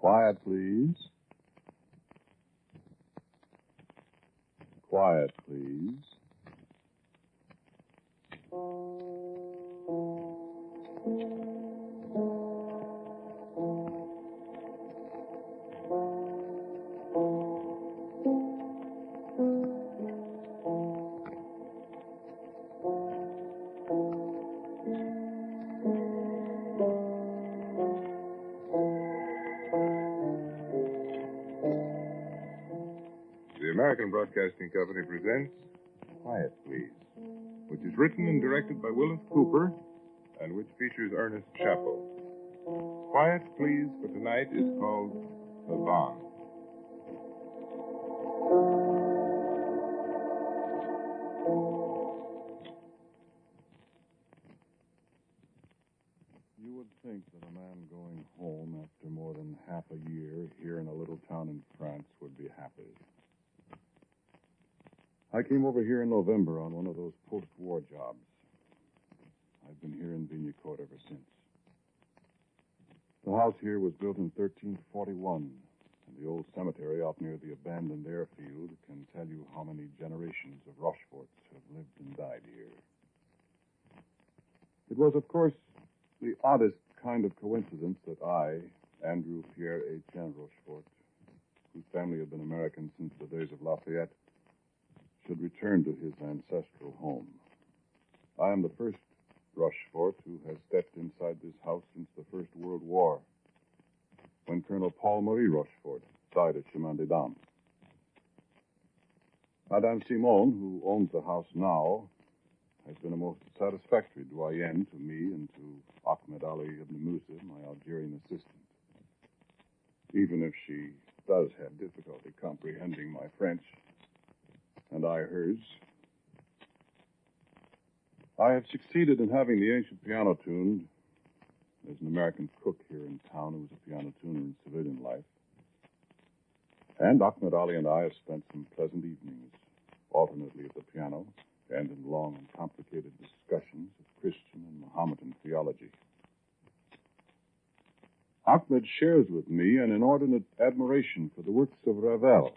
Quiet, please. Quiet, please. The American Broadcasting Company presents Quiet, Please, which is written and directed by Willis Cooper and which features Ernest Chappell. Quiet, Please for tonight is called Pavane. You would think that a man going home after more than half a year here in a little town in France would be happy. I came over here in November on one of those post-war jobs. I've been here in Vignecourt ever since. The house here was built in 1341, and the old cemetery out near the abandoned airfield can tell you how many generations of Rocheforts have lived and died here. It was, of course, the oddest kind of coincidence that I, Andrew Pierre Etienne Rochefort, whose family had been American since the days of Lafayette, should return to his ancestral home. I am the first Rochefort who has stepped inside this house since the First World War, when Colonel Paul Marie Rochefort died at Chemin des Dames. Madame Simone, who owns the house now, has been a most satisfactory doyenne to me and to Ahmed Ali ibn Musa, my Algerian assistant. Even if she does have difficulty comprehending my French, and I hers. I have succeeded in having the ancient piano tuned. There's an American cook here in town who was a piano tuner in civilian life. And Ahmed Ali and I have spent some pleasant evenings, alternately at the piano and in long and complicated discussions of Christian and Mohammedan theology. Ahmed shares with me an inordinate admiration for the works of Ravel,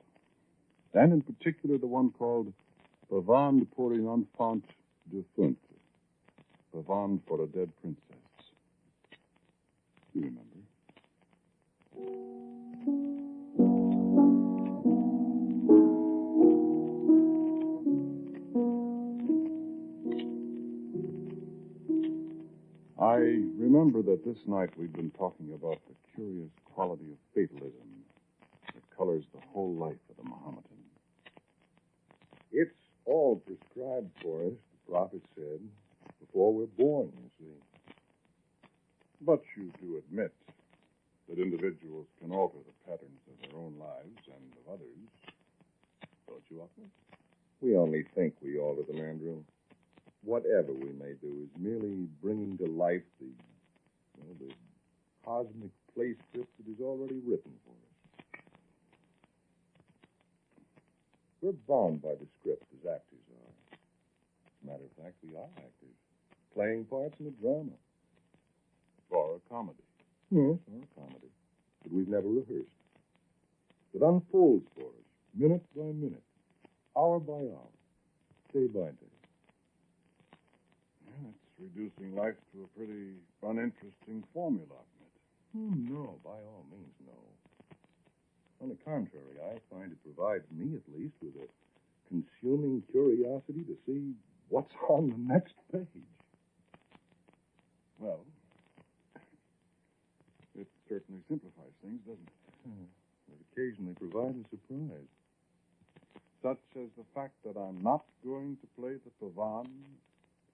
and in particular the one called Pavane pour une enfant défunte, Pavane for a dead princess. You remember? I remember that this night we'd been talking about the curious quality of fatalism that colors the whole life of the Mohammedan. It's all prescribed for us, the prophet said, before we're born, you see. But you do admit that individuals can alter the patterns of their own lives and of others, don't you, Ahmed? We only think we alter them, Andrew. Whatever we may do is merely bringing to life the cosmic play script that is already written for us. We're bound by the script as actors are. As a matter of fact, we are actors, playing parts in a drama. Or a comedy. Yes, or a comedy. But we've never rehearsed. It unfolds for us, minute by minute, hour by hour, day by day. Yeah, it's reducing life to a pretty uninteresting formula, Ahmed. Oh, no, by all means, no. On the contrary, I find it provides me, at least, with a consuming curiosity to see what's on the next page. Well, it certainly simplifies things, doesn't it? It occasionally provides a surprise. Such as the fact that I'm not going to play the Pavane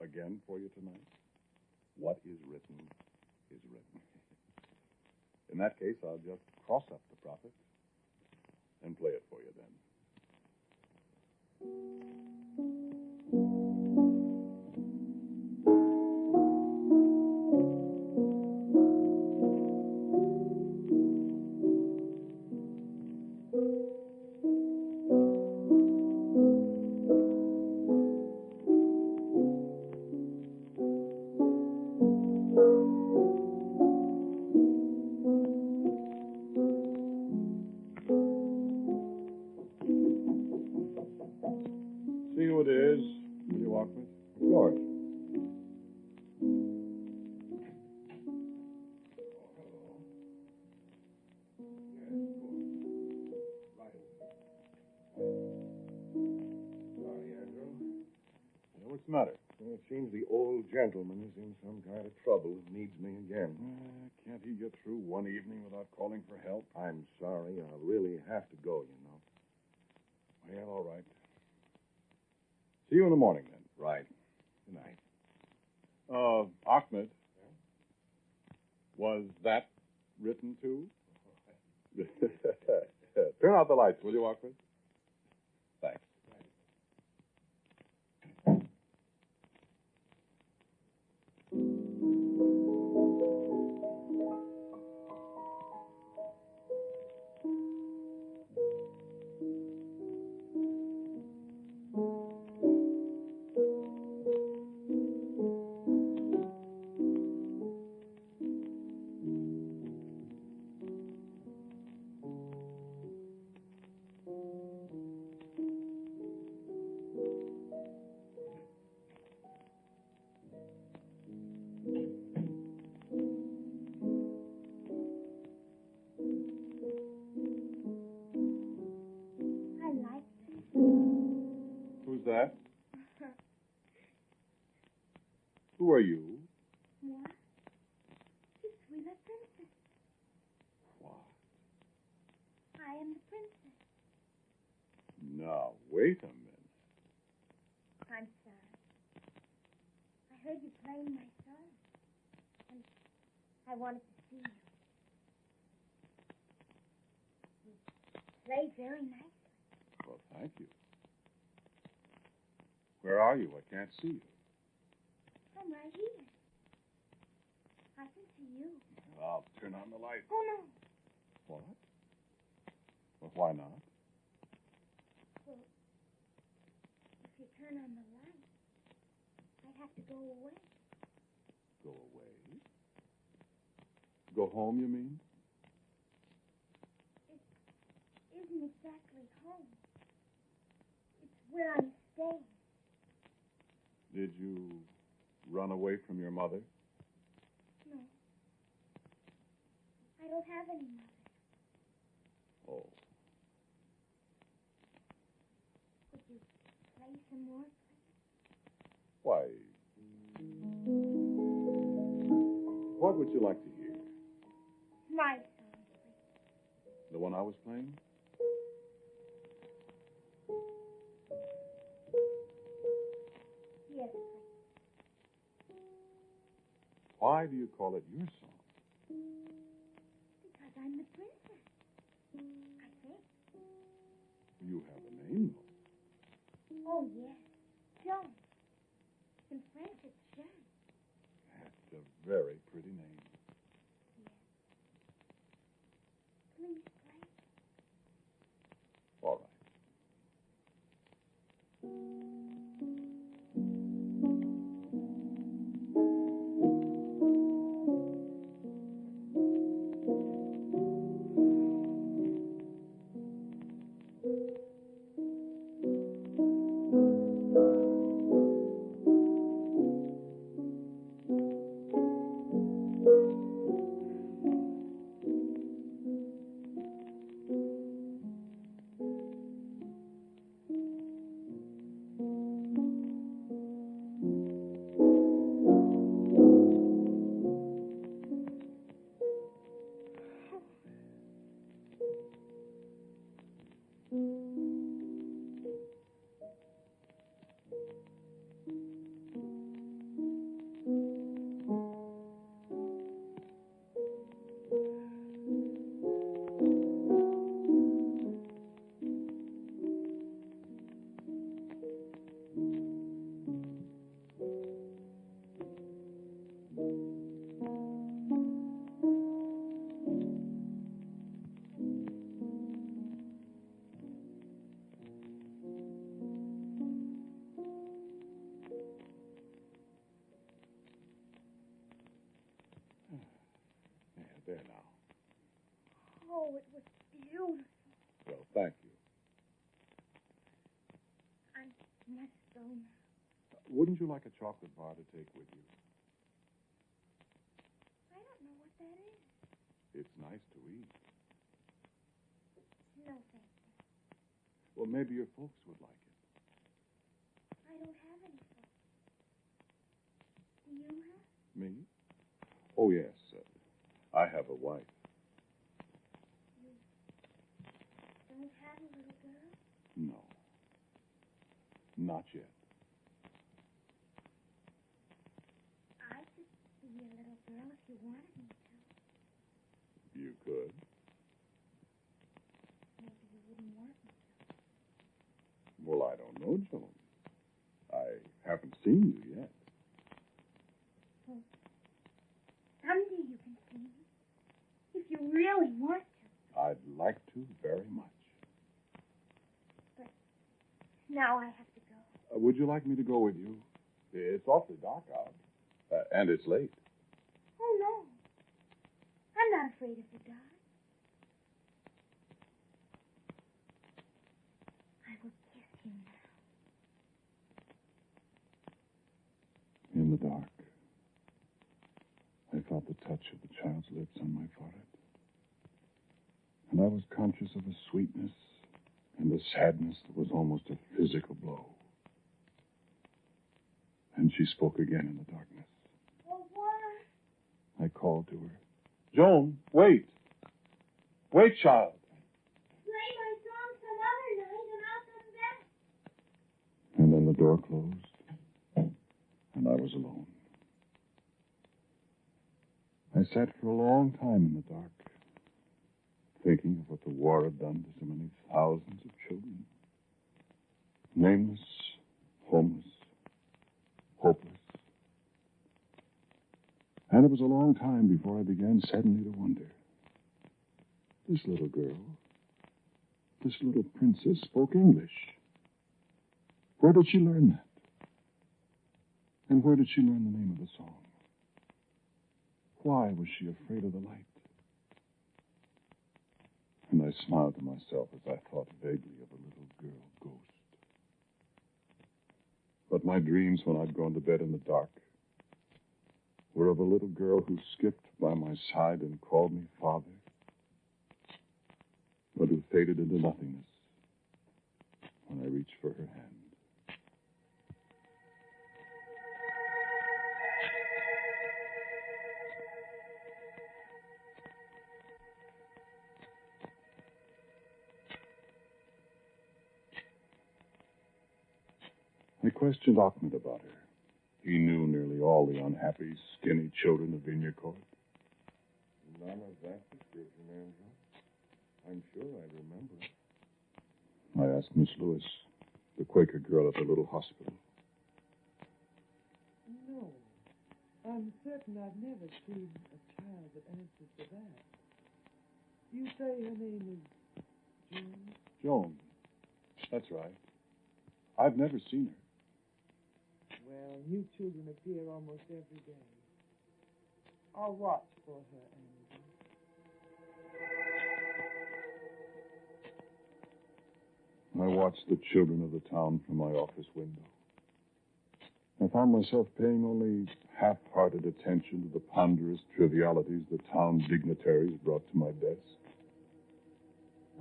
again for you tonight. What is written is written. In that case, I'll just cross up the prophet and play it for you then. It seems the old gentleman is in some kind of trouble and needs me again. Can't he get through one evening without calling for help? I'm sorry. I'll really have to go, you know. Well, all right. See you in the morning, then. Right. Good night. Ahmed. Was that written too? Turn out the lights, will you, Ahmed? Thanks. Who's that? Who are you? Moi? Je suis la princess. What? I am the princess. Now, wait a minute. I'm sorry. I heard you playing my song, and I wanted to see you. You play very nicely. Well, thank you. Where are you? I can't see you. I'm right here. I can see you. I'll turn on the light. Oh, no. What? Well, why not? Well, if you turn on the light, I'd have to go away. Go away? Go home, you mean? It isn't exactly home. It's where I'm staying. Did you run away from your mother? No. I don't have any mother. Oh. Could you play some more, please? Why? What would you like to hear? My song, please. The one I was playing? Yes, please. Why do you call it your song? Because I'm the princess. I think. You have a name, though. Oh, yes. Joan. In French, it's Jean. That's a very pretty name. Yes. Please play. All right. There now. Oh, it was beautiful. Well, thank you. I must go now. Wouldn't you like a chocolate bar to take with you? I don't know what that is. It's nice to eat. No, thank you. Well, maybe your folks would like it. I don't have any folks. Me? Oh, yes. I have a wife. You don't have a little girl? No. Not yet. I could be a little girl if you wanted me to. You could. Maybe you wouldn't want me to. Well, I don't know, Joan. I haven't seen you yet. Well, someday you can see me. If you really want to. I'd like to very much. But now I have to go. Would you like me to go with you? It's awfully dark out. And it's late. Oh, no. I'm not afraid of the dark. I will kiss you now. In the dark, I felt the touch of the child's lips on my forehead. And I was conscious of a sweetness and a sadness that was almost a physical blow. And she spoke again in the darkness. Oh, what? I called to her. Joan, wait. Wait, child. Play my song some other night and I'll come back. And then the door closed, and I was alone. I sat for a long time in the dark, thinking of what the war had done to so many thousands of children. Nameless, homeless, hopeless. And it was a long time before I began suddenly to wonder. This little girl, this little princess spoke English. Where did she learn that? And where did she learn the name of the song? Why was she afraid of the light? And I smiled to myself as I thought vaguely of a little girl ghost. But my dreams when I'd gone to bed in the dark were of a little girl who skipped by my side and called me father, but who faded into nothingness when I reached for her hand. I questioned Ahmed about her. He knew nearly all the unhappy, skinny children of Vineyard Court. None of that description, Andrew. I'm sure I remember. I asked Miss Lewis, the Quaker girl at the little hospital. No. I'm certain I've never seen a child that answers to that. You say her name is Joan? Joan. That's right. I've never seen her. Well, new children appear almost every day. I'll watch for her, Andrew. I watched the children of the town from my office window. I found myself paying only half-hearted attention to the ponderous trivialities the town dignitaries brought to my desk.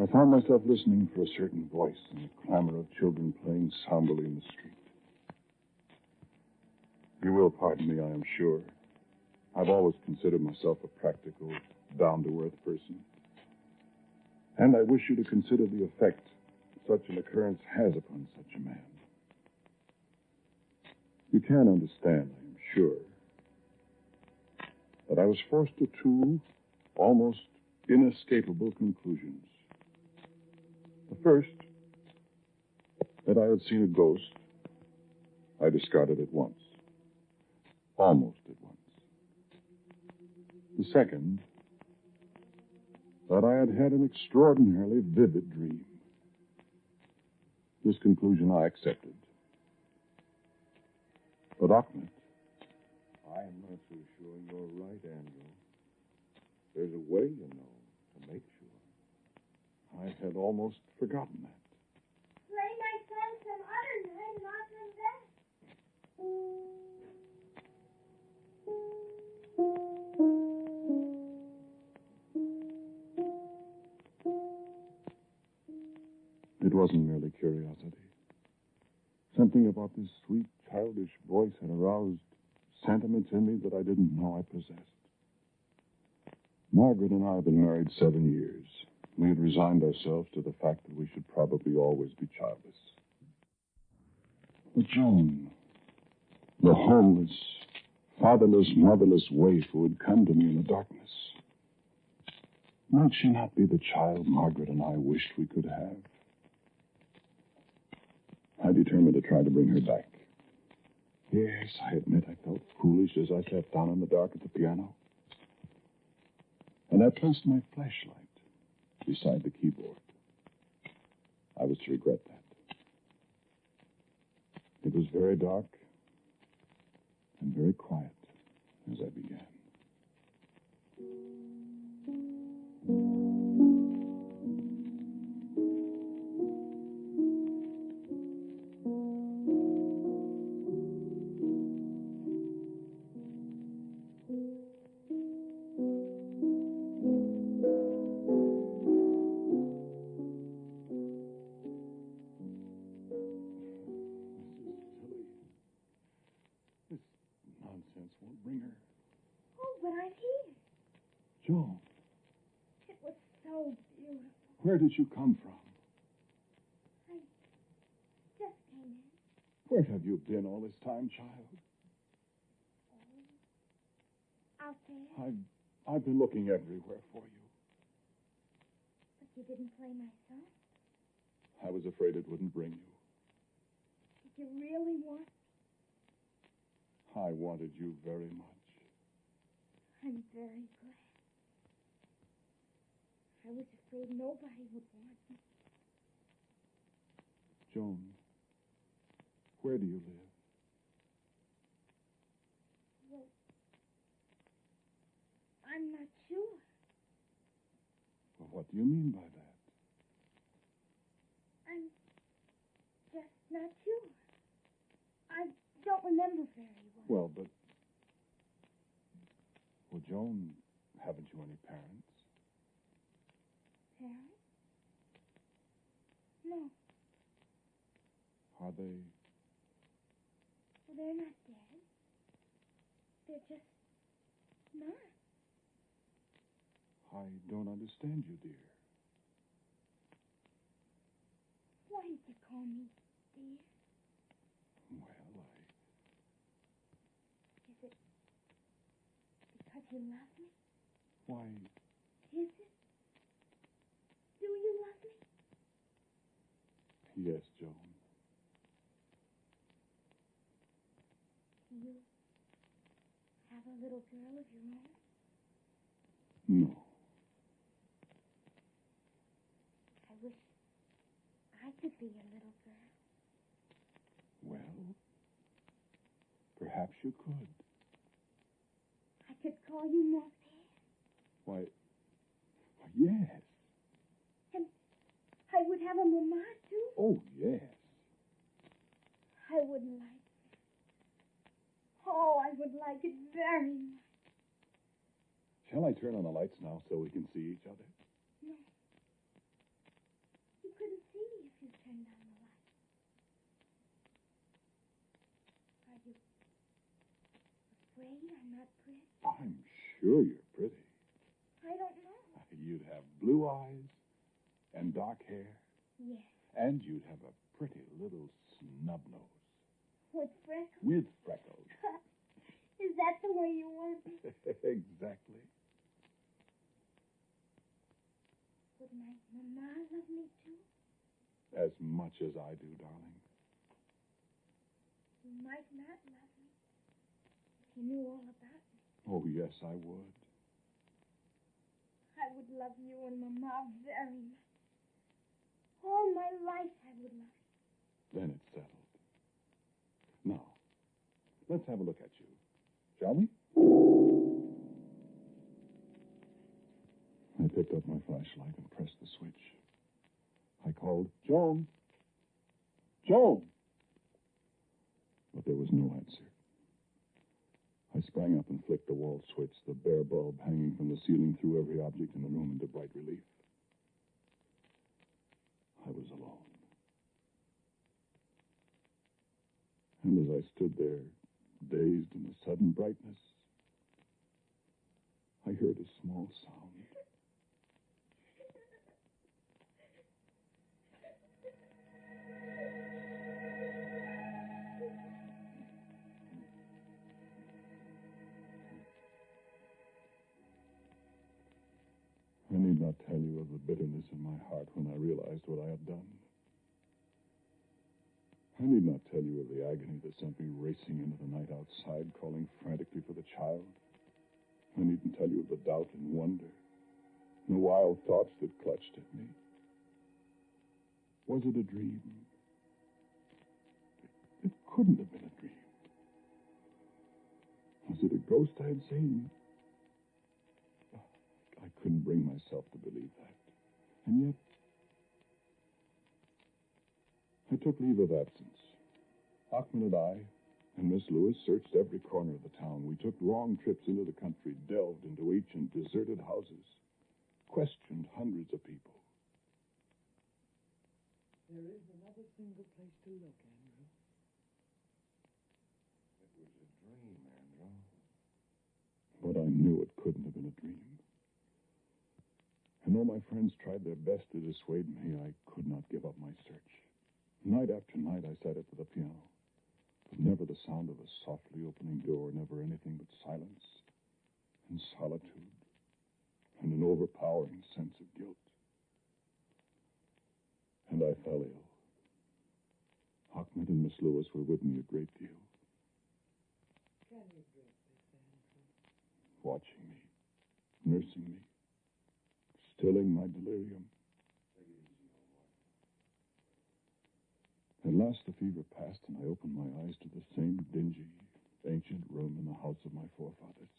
I found myself listening for a certain voice in the clamor of children playing somberly in the street. You will pardon me, I am sure. I've always considered myself a practical, down-to-earth person. And I wish you to consider the effect such an occurrence has upon such a man. You can understand, I am sure, that I was forced to two almost inescapable conclusions. The first, that I had seen a ghost, I discarded at once. Almost at once. The second, that I had had an extraordinarily vivid dream. This conclusion I accepted. But Ahmed, I'm not so sure you're right, Andrew. There's a way, you know, to make sure. I had almost forgotten that. Play my song some other night and I'll come back. It wasn't merely curiosity. Something about this sweet, childish voice had aroused sentiments in me that I didn't know I possessed. Margaret and I have been married 7 years. We had resigned ourselves to the fact that we should probably always be childless. But Joan, the homeless, fatherless, motherless waif who had come to me in the darkness, might she not be the child Margaret and I wished we could have? I determined to try to bring her back. Yes, I admit I felt foolish as I sat down in the dark at the piano. And I placed my flashlight beside the keyboard. I was to regret that. It was very dark and very quiet as I began. Nonsense won't bring her. Oh, but I'm here. Joan, It was so beautiful. where did you come from? I just came in. Where have you been all this time, child? Out there. I've been looking everywhere for you. But you didn't play my song. I was afraid it wouldn't bring you. Did you really want? I wanted you very much. I'm very glad. I was afraid nobody would want me. Joan, where do you live? Well, I'm not sure. Well, what do you mean by that? I'm just not sure. I don't remember very well. Well, Joan, haven't you any parents? Parents? No. Are they? Well, they're not dead. They're just not. I don't understand you, dear. Why did you call me dear? Well, Is it because you love me? why, Is it? Do you love me? yes, Joan. Do you have a little girl of your own? No. I wish I could be your little girl. Well, perhaps you could. I could call you Mother. Why, yes. And I would have a mama, too. Oh, yes. I would like it. Oh, I would like it very much. Shall I turn on the lights now so we can see each other? No. You couldn't see me if you turned on the light. Are you afraid I'm not pretty? I'm sure you're pretty. I don't know. You'd have blue eyes and dark hair, Yes. and you'd have a pretty little snub nose. With freckles? With freckles. Is that the way you want me? Exactly. Would my mama love me, too? As much as I do, darling. You might not love me if you knew all about me. Oh, yes, I would. I would love you and Mama very much. All my life I would love you. Then it's settled. Now, let's have a look at you, shall we? I picked up my flashlight and pressed the switch. I called, Joan! Joan! But there was no answer. I sprang up and flicked the wall switch. The bare bulb hanging from the ceiling threw every object in the room into bright relief. I was alone. And as I stood there, dazed in the sudden brightness, I heard a small sound. I need not tell you of the bitterness in my heart when I realized what I had done. I need not tell you of the agony that sent me racing into the night outside, calling frantically for the child. I needn't tell you of the doubt and wonder, and the wild thoughts that clutched at me. Was it a dream? It couldn't have been a dream. Was it a ghost I had seen? I couldn't bring myself to believe that. And yet, I took leave of absence. Hockman and I and Miss Lewis searched every corner of the town. We took long trips into the country, delved into ancient, deserted houses, questioned hundreds of people. There is another single place to look, Andrew. It was a dream, Andrew. But I knew it couldn't have been a dream. And though my friends tried their best to dissuade me, I could not give up my search. Night after night, I sat at the piano. But never the sound of a softly opening door, never anything but silence and solitude and an overpowering sense of guilt. And I fell ill. Hockman and Miss Lewis were with me a great deal, Can you drink this, Andrew? watching me, nursing me, stilling my delirium. Take it easy, old boy. At last the fever passed, and I opened my eyes to the same dingy, ancient room in the house of my forefathers.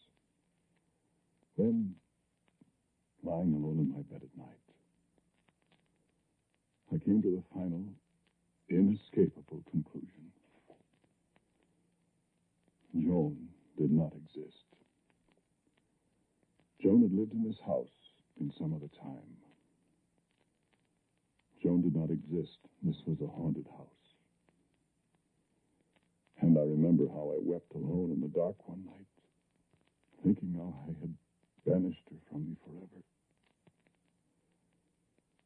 Then, lying alone in my bed at night, I came to the final, inescapable conclusion. Joan did not exist. Joan had lived in this house in some other time. Joan did not exist. This was a haunted house. And I remember how I wept alone in the dark one night, thinking how I had banished her from me forever.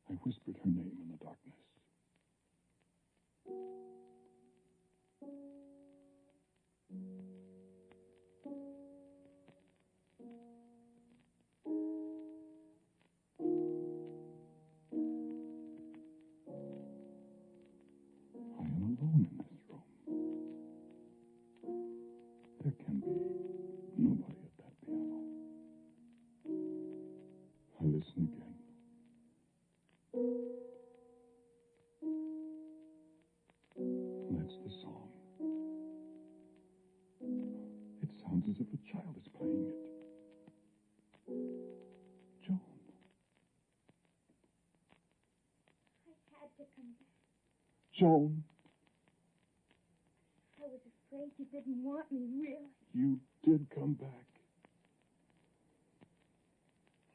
I whispered her name in the darkness. I am alone in this room. There can be nobody at that piano. I listen again. That's the song. It sounds as if a child is playing it. Joan. I had to come back. Joan, I was afraid you didn't want me, really. you did come back.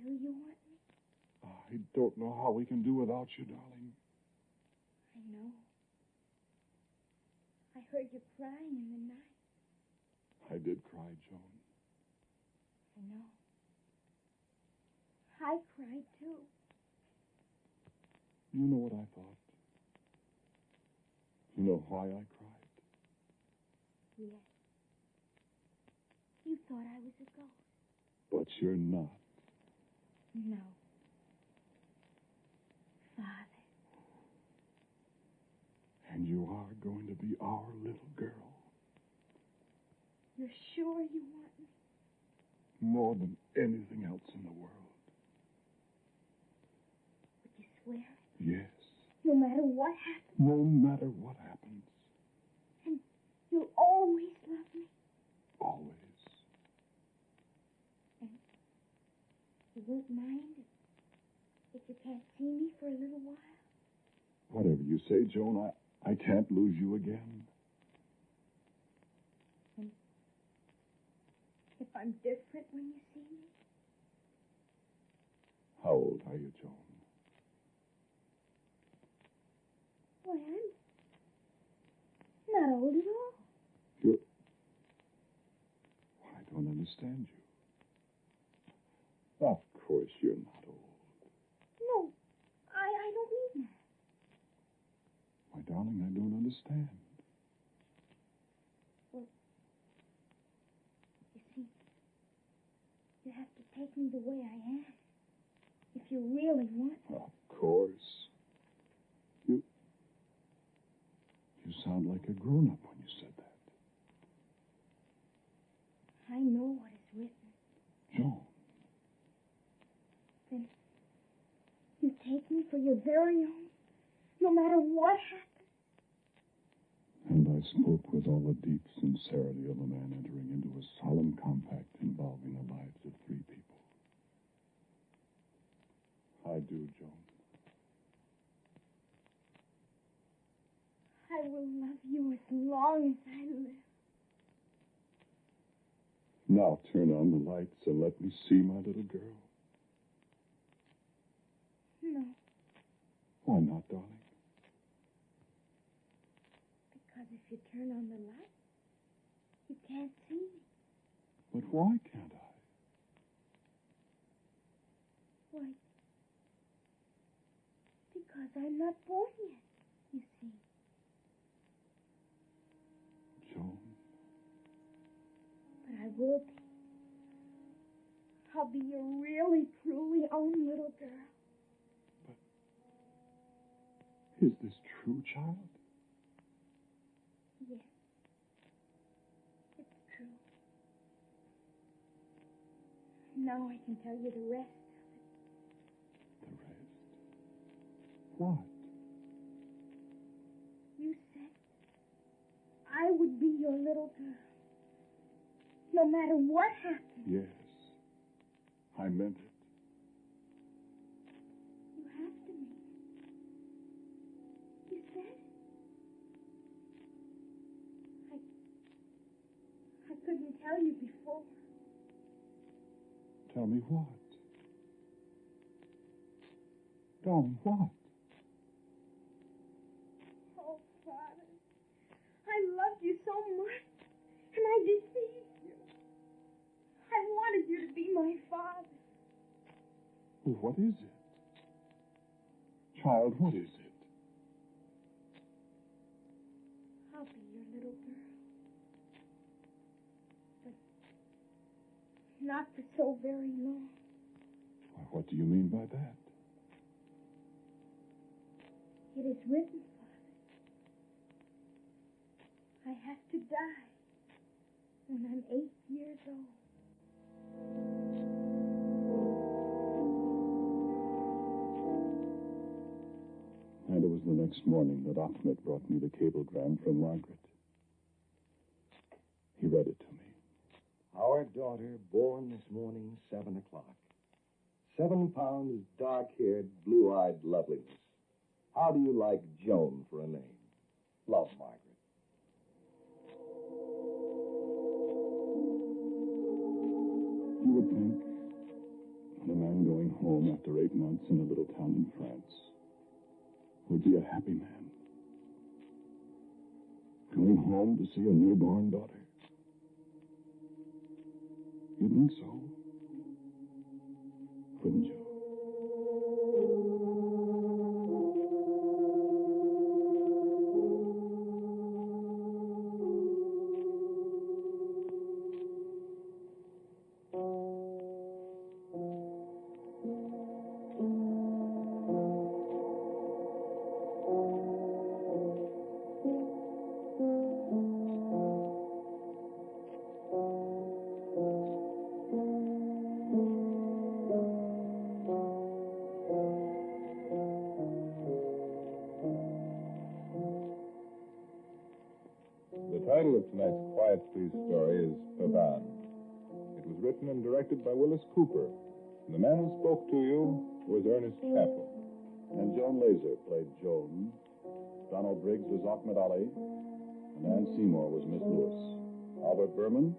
Do you want me? I don't know how we can do without you, darling. I know. I heard you crying in the night. I did cry, Joan. I know. I cried, too. You know what I thought? You know why I cried? Yes. You thought I was a ghost. But you're not. No. Father. And you are going to be our little girl. You're sure you want me? More than anything else in the world. Would you swear it? Yes. No matter what happens? No matter what happens. And you'll always love me? Always. And you won't mind if you can't see me for a little while? Whatever you say, Joan, I can't lose you again. And if I'm different when you see me? How old are you, Joan? Why, I'm not old at all. understand you. Of course you're not old. No, I don't mean that. My darling, I don't understand. Well, you see, you have to take me the way I am. If you really want me. Of course. You sound like a grown-up when you said that. I know what is written. Joan. Then you take me for your very own, no matter what happens. And I spoke with all the deep sincerity of a man entering into a solemn compact involving the lives of three people. I do, Joan. I will love you as long as I live. Now turn on the lights and let me see my little girl. No, Why not, darling? because if you turn on the light, you can't see me. But why can't I? Why? Because I'm not born yet, you see. Joan, But I will be. I'll be your really, truly own little girl. is this true, child? Yes. It's true. Now I can tell you the rest of it. The rest? What? You said I would be your little girl. No matter what happened. Yes. I meant it. You have to mean it. You said it. I couldn't tell you before. Tell me what? Darling, what? Oh, Father, I loved you so much, and I deceived you. I wanted you to be my father. Well, what is it? Child, what is it? I'll be your little girl. But not for so very long. Why, what do you mean by that? It is written, Father. I have to die when I'm 8 years old. And it was the next morning that Ahmed brought me the cablegram from Margaret. He read it to me. Our daughter, born this morning, 7 o'clock. 7 pounds, dark-haired, blue-eyed loveliness. How do you like Joan for a name? Love, Margaret. You would think that a man going home after 8 months in a little town in France would be a happy man. Going home to see a newborn daughter. You'd think so, wouldn't you? The title of tonight's Quiet Please story is Pavane. It was written and directed by Willis Cooper. And the man who spoke to you was Ernest Chappell. And Joan Laser played Joan. Donald Briggs was Ahmed Ali. And Ann Seymour was Miss Lewis. Albert Berman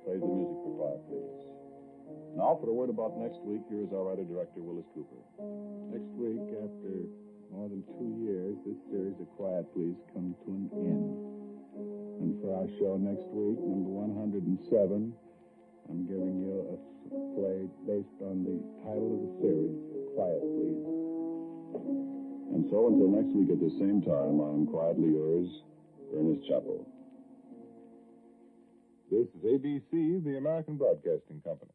played the music for Quiet Please. Now for a word about next week, here is our writer-director, Willis Cooper. Next week, after more than 2 years, this series of Quiet Please comes to an end. And for our show next week, number 107, I'm giving you a play based on the title of the series, Quiet Please. And so until next week at the same time, I'm quietly yours, Ernest Chappell. This is ABC, the American Broadcasting Company.